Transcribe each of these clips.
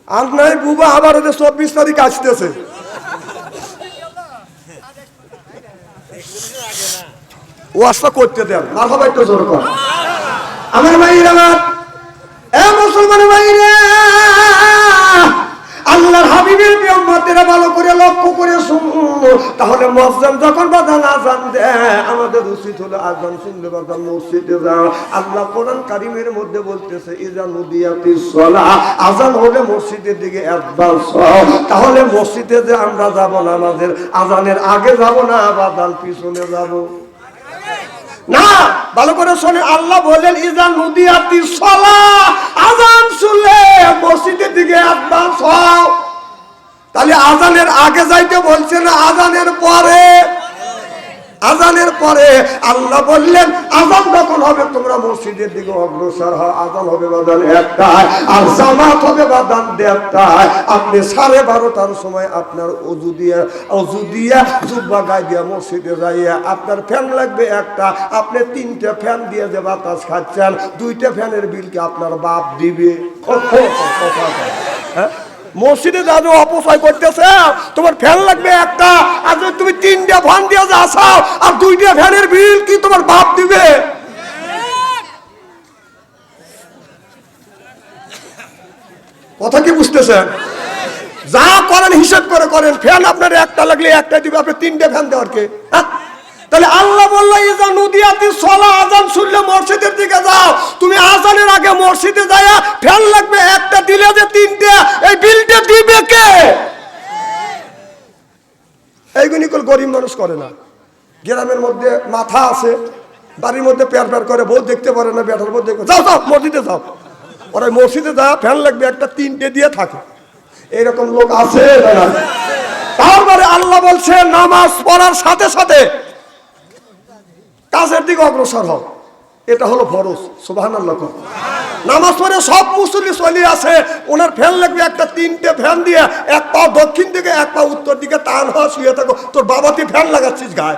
আর নাই বুবা আবার 24 তারিখ আসতেছে। ওয়াজটা করতে দেন, মারহাবা একটু জোর কর। আমার ভাইরা, এ মুসলমান ভাইরা, আল্লাহর হাবিবের উম্মতেরা ভালো করে লক্ষ্য করে শুনো। তাহলে মুয়াজ্জিন যখন বাজান আযান দেয়, আমাদের উচিত হলো আযান শুনলে বাজান মসজিদে যাও। আল্লাহ কোরআন কারীমের মধ্যে বলতেছে, ইযা নুদিয়াতিস সালাহ, আযান হলে মসজিদের দিকে অ্যাডভান্স হও। তাহলে মসজিদে যে আমরা যাব না, আমাদের আযানের আগে যাব না, বাজান পিছনে যাব না। ভালো করে শুনে, আল্লাহ বলেন ইযা নুদিয়াতিস সালাহ, আযান শুনলে মসজিদের দিকে অ্যাডভান্স হও। তাহলে আযানের আগে যাইতে বলছে না, আযানের পরে? আযানের পরে। আল্লাহ বললেন আযান যখন হবে তোমরা মসজিদের দিকে অগ্রসর হও। আযান হবে বাজান 1টায়, আর জামাত হবে বাজান 1:30টায়। আপনি 12:30টার সময় আপনার ওযু দিয়া জুব্বা গায়ে দিয়া মসজিদে যাইয়া আপনার ফ্যান লাগবে একটা, আপনি 3টে ফ্যান দিয়ে যে বাতাস খাচ্ছেন, 2টে ফ্যানের বিল কি আপনার বাপ দিবে? হ্যাঁ, মসজিদে যাবে অপচয় করতেছে, তোমার ফ্যান লাগবে একটা, আর যদি তুমি 3টে ফ্যান দিয়ে যাও আর 2টে ফ্যানের বিল কি তোমার বাপ দিবে? কথা কি বুঝতেছেন? যা করেন হিসাব করে করেন। ফ্যান আপনার একটা লাগলে একটা দিবে, আপনি 3টে ফ্যান দেওয়ার কে? তাহলে আল্লাহ বলল ইযা নুদিয়াতিস সালাহ, আযান শুনলে মসজিদের দিকে যাও। তুমি আযানের আগে মসজিদে যায়া ফ্যান লাগবে একটা দিলে যে 3টে, এই বিলটা দিবে কে? এইগুলি কোন গরিব মানুষ করে না। গ্রামের মধ্যে মাথা আছে, বাড়ির মধ্যে প্যার প্যার করে, বউ দেখতে পারে না, বেটার বউ দেখবে, যাও যাও মসজিদে যাও। ওরা মসজিদে যা ফ্যান লাগবে একটা 3টে দিয়ে থাকে। এইরকম লোক আছে না? তারপরে আল্লাহ বলছে নামাজ পড়ার সাথে সাথে কাজের দিকে অগ্রসর হও। এটা হলো ফরজ। সুবহানাল্লাহ। নামাজ পড়ে সব মুসল্লি চলে আসে, ওনার ফ্যান লাগবে একটা, 3টে ফ্যান দিয়ে, এক পা দক্ষিণ দিকে এক পা উত্তর দিকে টান হওয়া, শুয়ে থাকো। তোর বাবা তুই ফ্যান লাগাচ্ছিস গায়ে?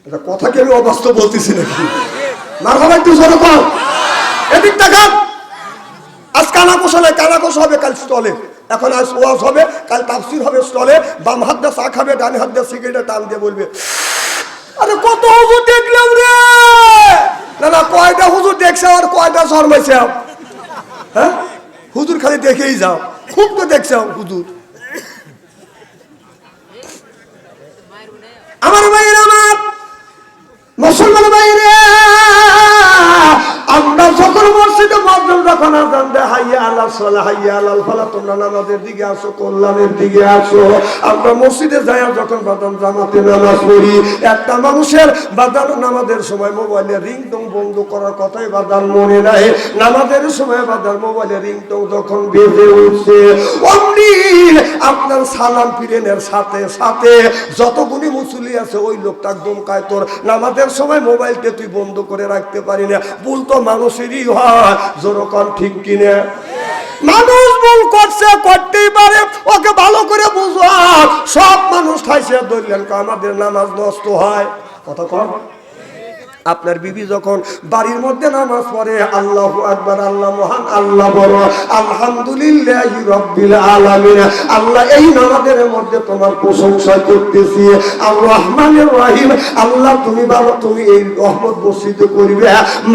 এটা কথা কি আমি অবাস্তব বলতেছি নাকি? মারহাবা একটু জোরে কর। এদিক তাকান। আজ কানাকোষ হবে, কানাকোষ হবে কাল স্টলে। এখন আজ ওয়াজ হবে, কাল তাফসীর হবে স্টলে। বাম হাত দিয়ে চা খাবে, ডান হাত দিয়ে সিগারেট টান দিয়ে বলবে, আরে কত হুজুর দেখলাম রে। না না, কয়টা হুজুর দেখছে আর কয়টা শর্মাইছে? হ্যাঁ, হুজুর খালি দেখেই যাও, খুব তো দেখছে হুজুর। আমার ভাইয়ের, আমার মুসলমান ভাইরে, আমরা যখন মসজিদে মুয়াজ্জিন যখন আযান দেয়, হাইয়া আলাস সালাহ হাইয়া আলাল ফালাহ, তোমরা নামাজের দিকে আসো, কল্যাণের দিকে আসো। আমরা মসজিদে যাই যখন বাদান জামাতে নামাজ পড়ি, একটা মানুষের বাদান নামাজের সময় মোবাইলে রিংটোন বন্ধ করার কথাই বাদান মনে নাই। নামাজের সময় বাদান মোবাইলে রিংটোন যখন বেজে উঠছে, অমনি আপনার সালাম ফিরেনের সাথে সাথে যতগুলি মুসল্লি আছে ওই লোকটা একদম কায়, তোর নামাজের সময় মোবাইলটা তুই বন্ধ করে রাখতে পারি না। ভুল তো মানুষেরই হয়, যেরকম ঠিক কিনে। মানুষ ভুল করছে, করতেই পারে, ওকে ভালো করে বুঝো। সব মানুষ খাইছে ধরলেন আমাদের নামাজ নষ্ট হয়। কথা কম। আপনার বিবি যখন বাড়ির মধ্যে নামাজ পড়ে, আল্লাহু আকবার, আল্লাহ মহান, আল্লাহ বড়, আলহামদুলিল্লাহি রাব্বিল আলামিন, আল্লাহ এই নামাজের মধ্যে তোমার প্রশংসা করতেছি, আর রহমানির রহিম, আল্লাহ তুমি ভালো, তুমি এই রহমত বর্ষিত করবে,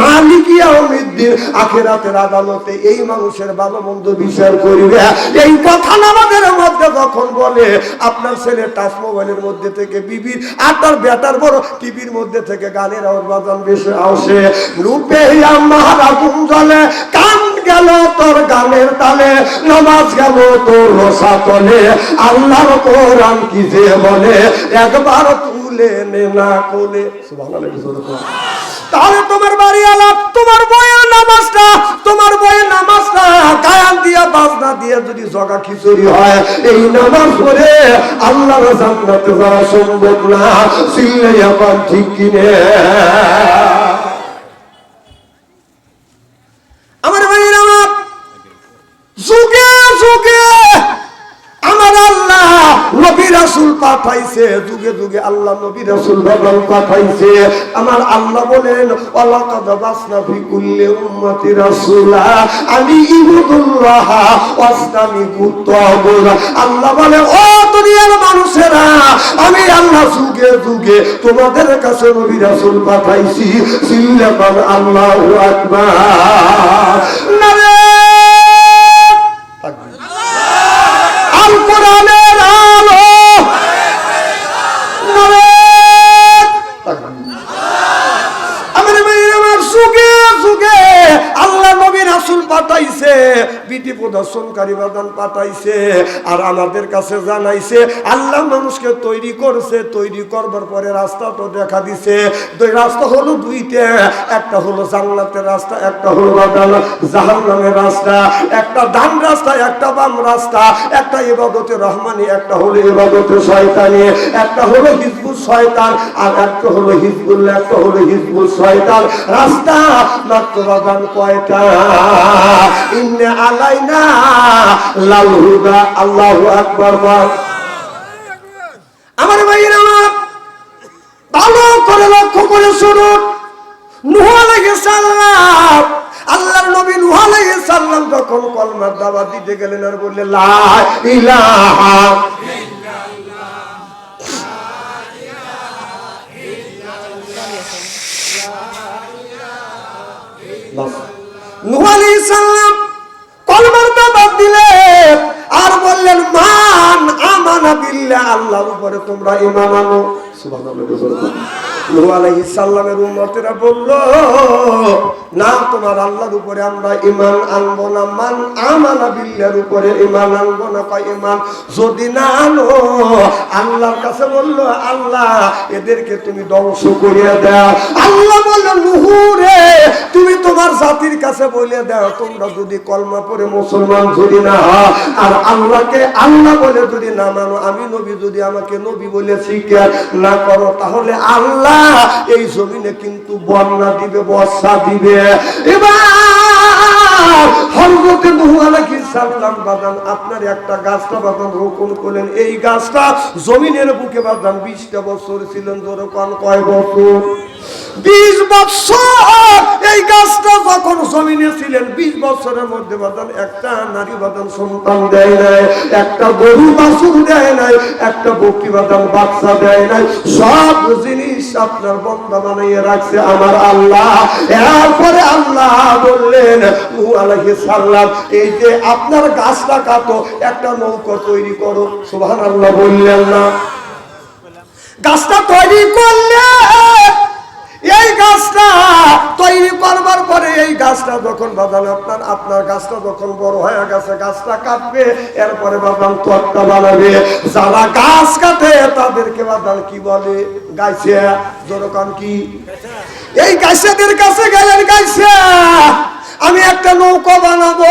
মালিক ইয়াউমিদ্দিন, আখিরাতের আদালতে এই মানুষের ভালো মন্দ বিচার করবে। এই কথা নামাজের মধ্যে যখন বলে, আপনার ছেলে টাচ মোবাইলের মধ্যে থেকে বিবির আর তার বেটার বড় টিভির মধ্যে থেকে গানের আওয়াজ বেশি আসে, রূপে আমার আগুন জ্বলে, কান গেল তোর গানের তালে, নামাজ গেল তোর রোসা তলে, আল্লাহর কোরআন কি যে বলে, একবার তুলে নে না কোলে। সুবহানাল্লাহ। তাহলে তোমার বাড়ি আলাপ, তোমার বইয়ের নামাজটা, তোমার বইয়ের নামাজটা গায়ান দিয়া বাজনা দিয়া যদি জগা খিচুড়ি হয়, এই নামাজ পড়ে আল্লাহর জান্নাতে যাওয়া সম্ভব না। সিল্লে এখন ঠিক কিনে। আমার ভাইয়ের, আমার যুগে যুগে আমার আল্লাহ নবী রাসূল রাসূল পাঠাইছে, যুগে যুগে আল্লাহ নবী রাসূল পাঠাইছে। আমার আল্লাহ বলেন ওয়ালাকাদ বাসনা ফি কুল্লি উম্মতি রাসূলা আনি ইবুদুল্লাহ ওয়াসতানিবুত তাগুত। আল্লাহ বলে ও দুনিয়ার মানুষেরা, আমি আল্লাহ যুগে যুগে তোমাদের কাছে নবী রাসূল পাঠাইছি। সিল্লাবান আল্লাহু আকবার। নারে আল কোরআনের আলো, নারে আমার যুগে যুগে আল্লাহ নবী রাসূল পাঠাইছে, বিধি প্রদর্শনকারী বাদান পাঠাইছে। আর আমাদের কাছে জানাইছে আল্লাহ মানুষকে তৈরি করছে, তৈরি করবার পরে রাস্তা তো দেখা দিছে। দুই রাস্তা হলো দুইটা, একটা হলো জান্নাতের রাস্তা, একটা হলো জাহান্নামের রাস্তা। একটা ডান রাস্তা, একটা বাম রাস্তা। একটা ইবাদতে রহমানি, একটা হলো ইবাদতে শয়তানি। একটা হলো হিজবুল শয়তান আর একটা হলো হিজবুল্লাহ, একটা হলো হিজবুল শয়তান। রাস্তা মাত্র বাদান কয়টা? ইন্না আলাইনা লাল হুদা। আল্লাহু আকবার। আমার ভাইয়েরা আমার ভালো করে লক্ষ্য করে শুনুন। নূহ আলাইহিস সালাম, আল্লাহর নবী নূহ আলাইহিস সালাম যখন কলমার দাওয়াত দিতে গেলেন আর বললেন লা ইলাহা নূহ আলাইহিস সালাম কলমার দাওয়াত দিলেন আর বললেন মান আমানা বিল্লাহ, আল্লাহর উপরে তোমরা ঈমান আনো। সুবহানাল্লাহ। নূহ আলাইহিস সালামের উম্মতেরা বলল না, তোমার আল্লাহর উপরে আমরা ঈমান আনবো না। মান আমানা বিল্লাহর উপরে ঈমান আনবো না। কয় ঈমান যদি না আনো, আল্লাহর কাছে বলল আল্লাহ এদেরকে তুমি ধ্বংস করিয়ে দাও। আল্লাহ বলল নূহ রে, তুমি তোমার জাতির কাছে বলে দাও তোমরা যদি কলমা পড়ে মুসলমান যদি না হয় আর আল্লাহকে আল্লাহ বলে যদি না মানো, আমি নবী যদি আমাকে নবী বলে স্বীকার না করো, তাহলে আল্লাহ এই জমিনে কিন্তু বন্যা দিবে, বর্ষা দিবে। এবার হযরত নূহ আলাইহিস সালাম বাদান আপনার একটা গাছটা বাদান রোপণ করলেন। এই গাছটা জমিনের বুকে বাদান 20টা বছর ছিলেন। ধরো কোন কয় বছর? 20 বছর এই গাছটা যখন জমিনে ছিলেন, 20 বছরের মধ্যে বাদান একটা নারী বাদান সন্তান দেয় নাই, একটা গরু বাছুর দেয় নাই, একটা বকরি বাদান বাচ্চা দেয় নাই। সব জিনিস আপনার বান্দা বানাইয়ে রাখছে আমার আল্লাহ। এরপরে আল্লাহ বললেন নূহ আলাইহিস সালাম এই যে আপনার গাছটা কাটো, একটা নৌকা তৈরি করো। সুবহানাল্লাহ বললেন না? গাছটা তৈরি করলে এই গাছটা তৈরি করবার পরে এই গাছটা যখন বাদান আপনার গাছটা যখন বড় হয়ে গেছে, গাছটা কাটবে, এরপরে বাদান তক্তা বানাবে। যারা গাছ কাটে তাদেরকে বাদান কি বলে? গাইছে। যেরকম কি এই গাছেদের কাছে গেলেন, গাইছে আমি একটা নৌকা বানাবো,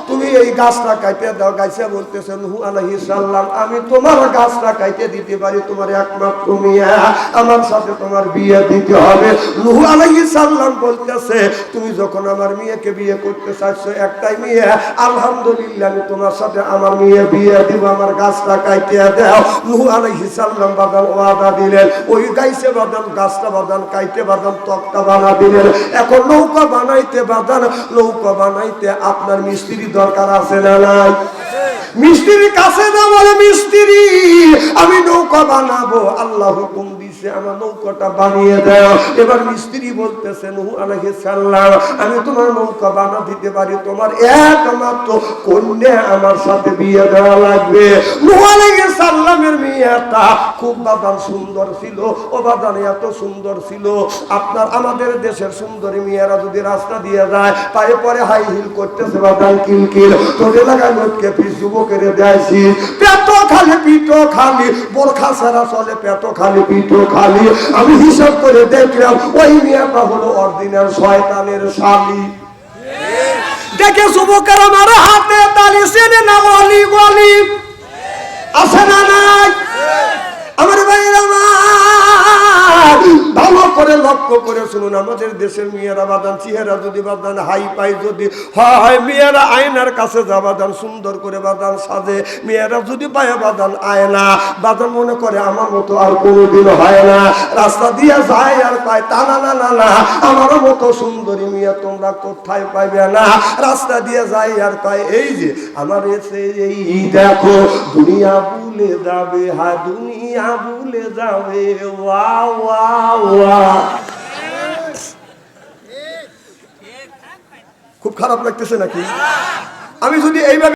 তুমি এই গাছটা কাটে দাও। গাইছে বলতেছে নূহ আলাইহিস সালাম আমি তোমার গাছটা কাটে দিতে পারি, তোমার একমাত্র মেয়ে, আমার সাথে তোমার বিয়ে দিতে হবে। নূহ আলাইহিস সালাম বলতেছে তুমি যখন আমার মেয়েকে বিয়ে করতে চাইছো, একটাই মেয়ে, আলহামদুলিল্লাহ আমি তোমার সাথে আমার মেয়ে বিয়ে দিব, আমার গাছটা কাটে দাও। নূহ আলাইহিস সালাম বাদান ওয়াদা দিলেন। ওই গাইছে বাদান গাছটা বাদান কাটে বাদান তক্তা বানা দিলেন। এখন নৌকা বানাইতে বাদান, নৌকা বানাইতে আপনার মিস্ত্রি দরকার আছে না নাই? মিস্ত্রির কাছে না বলে মিস্ত্রি আমি নৌকা বানাবো, আল্লাহ হুকুম দিছে আমার নৌকাটা বানিয়ে দাও। এবার মিস্ত্রি বলতেছে নূহ আলাইহিস সালাম আমি তোমার নৌকা বানা দিতে পারি, তোমার একমাত্র কন্যা আমার সাথে বিয়ে দেওয়া লাগবে। নূহ আলাইহিস সালামের মেয়েটা খুব বাদান সুন্দর ছিল। ও বাদান এত সুন্দর ছিল, আপনার আমাদের দেশের সুন্দরী মেয়েরা যদি রাস্তা দিয়ে যায় পায়ে পরে হাই হিল করতেছে বাদান কিলকিল, তোর এলাকায় লোককে যুবকের দেয়ছি পেট খালি পিঠ খালি, বোরখা ছাড়া চলে পেট খালি পিঠ খালি। আমি হিসাব করে দেখলাম ওই মেয়েটা হলো অরিজিনাল শয়তানের শালী। দেখে যুবকের আমার হাতে তালি চেনে না অলি গলি আছে না নাই? আমার ভাইরা ভালো করে লক্ষ্য করে শুনুন, আমাদের দেশের মেয়েরা বাদান চেহারা যদি বাদান হাই পাই যদি হয়, মেয়েরা আয়নার কাছে যা বাদান সুন্দর করে বাদান সাজে, মেয়েরা যদি পায় বাদান আয়না বাদান মনে করে আমার মতো আর কোনোদিন হয় না, রাস্তা দিয়ে যায় আর পায় তা না না না না, আমার মতো সুন্দরী মেয়ে তোমরা কোথায় পাইবে না, রাস্তা দিয়ে যায় আর পায় এই যে আমার এসে এই দেখো দুনিয়া ভুলে যাবে, হ্যাঁ দুনিয়া ভুলে যাবে, ওয়া ওয়া ওয়া। খুব খারাপ লাগতেছে নাকি? আমি যদি এইভাবে